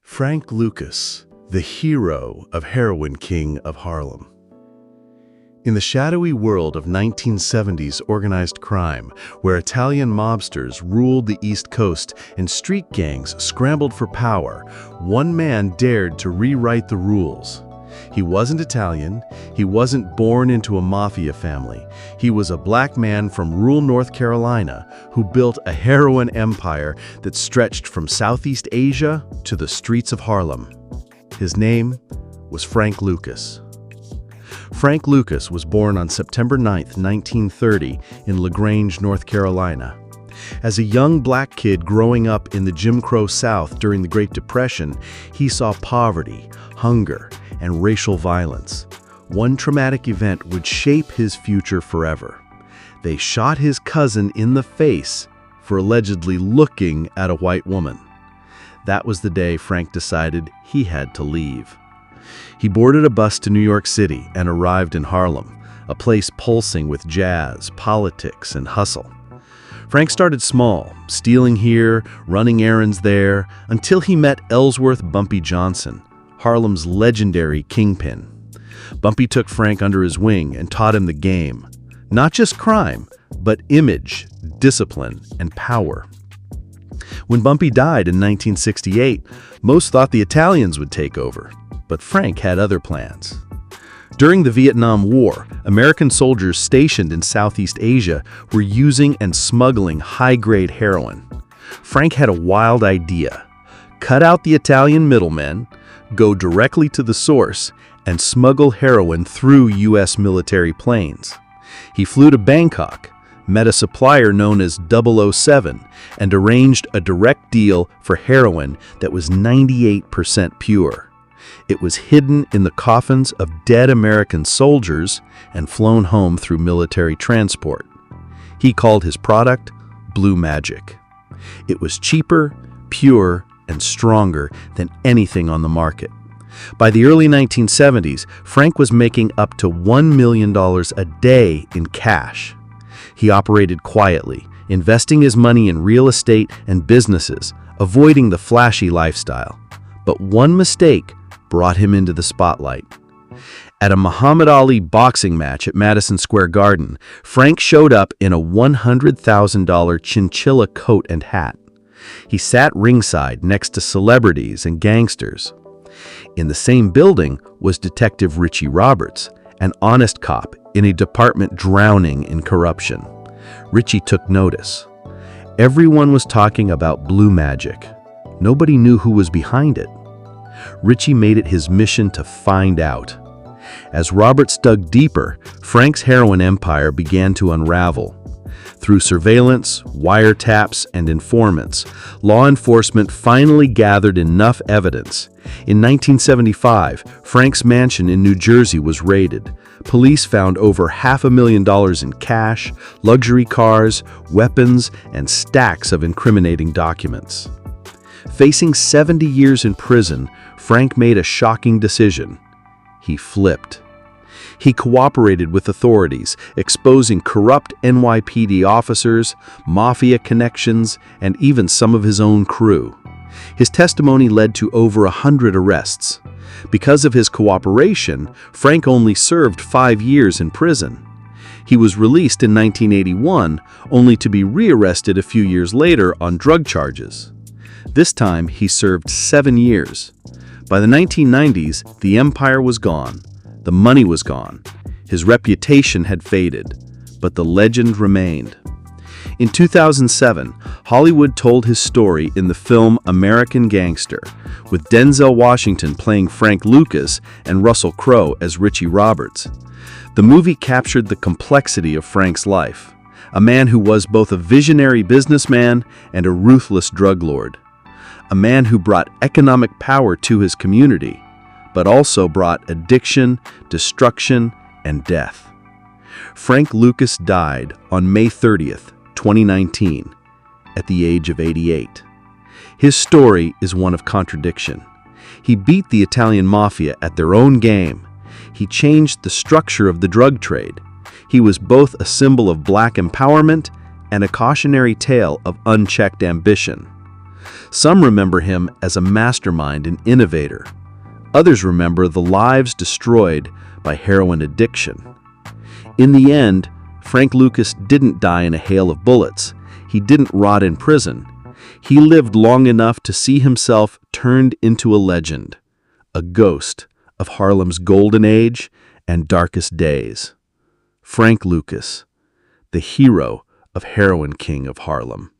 Frank Lucas, the hero of heroin king of Harlem. In the shadowy world of 1970s organized crime, where Italian mobsters ruled the East Coast and street gangs scrambled for power, one man dared to rewrite the rules. He wasn't Italian, he wasn't born into a mafia family. He was a black man from rural North Carolina who built a heroin empire that stretched from Southeast Asia to the streets of Harlem. His name was Frank Lucas. Frank Lucas was born on September 9, 1930, in LaGrange, North Carolina. As a young black kid growing up in the Jim Crow South during the Great Depression, he saw poverty, hunger, and racial violence. One traumatic event would shape his future forever. They shot his cousin in the face for allegedly looking at a white woman. That was the day Frank decided he had to leave. He boarded a bus to New York City and arrived in Harlem, a place pulsing with jazz, politics, and hustle. Frank started small, stealing here, running errands there, until he met Ellsworth "Bumpy" Johnson, Harlem's legendary kingpin. Bumpy took Frank under his wing and taught him the game. Not just crime, but image, discipline, and power. When Bumpy died in 1968, most thought the Italians would take over, but Frank had other plans. During the Vietnam War, American soldiers stationed in Southeast Asia were using and smuggling high-grade heroin. Frank had a wild idea: cut out the Italian middlemen, go directly to the source, and smuggle heroin through U.S. military planes. He flew to Bangkok, met a supplier known as 007, and arranged a direct deal for heroin that was 98% pure. It was hidden in the coffins of dead American soldiers and flown home through military transport. He called his product Blue Magic. It was cheaper, pure, and stronger than anything on the market. By the early 1970s, Frank was making up to $1 million a day in cash. He operated quietly, investing his money in real estate and businesses, avoiding the flashy lifestyle. But one mistake brought him into the spotlight. At a Muhammad Ali boxing match at Madison Square Garden, Frank showed up in a $100,000 chinchilla coat and hat. He sat ringside next to celebrities and gangsters. In the same building was Detective Richie Roberts, an honest cop in a department drowning in corruption. Richie took notice. Everyone was talking about Blue Magic. Nobody knew who was behind it. Richie made it his mission to find out. As Roberts dug deeper, Frank's heroin empire began to unravel. Through surveillance, wiretaps, and informants, law enforcement finally gathered enough evidence. In 1975, Frank's mansion in New Jersey was raided. Police found over $500,000 in cash, luxury cars, weapons, and stacks of incriminating documents. Facing 70 years in prison, Frank made a shocking decision. He flipped. He cooperated with authorities, exposing corrupt NYPD officers, mafia connections, and even some of his own crew. His testimony led to over 100 arrests. Because of his cooperation, Frank only served 5 years in prison. He was released in 1981, only to be rearrested a few years later on drug charges. This time, he served 7 years. By the 1990s, the empire was gone. The money was gone. His reputation had faded, but the legend remained. In 2007, Hollywood told his story in the film American Gangster, with Denzel Washington playing Frank Lucas and Russell Crowe as Richie Roberts. The movie captured the complexity of Frank's life, a man who was both a visionary businessman and a ruthless drug lord. A man who brought economic power to his community, but also brought addiction, destruction, and death. Frank Lucas died on May 30th, 2019, at the age of 88. His story is one of contradiction. He beat the Italian mafia at their own game. He changed the structure of the drug trade. He was both a symbol of black empowerment and a cautionary tale of unchecked ambition. Some remember him as a mastermind and innovator. Others remember the lives destroyed by heroin addiction. In the end, Frank Lucas didn't die in a hail of bullets. He didn't rot in prison. He lived long enough to see himself turned into a legend, a ghost of Harlem's golden age and darkest days. Frank Lucas, the hero of Heroin King of Harlem.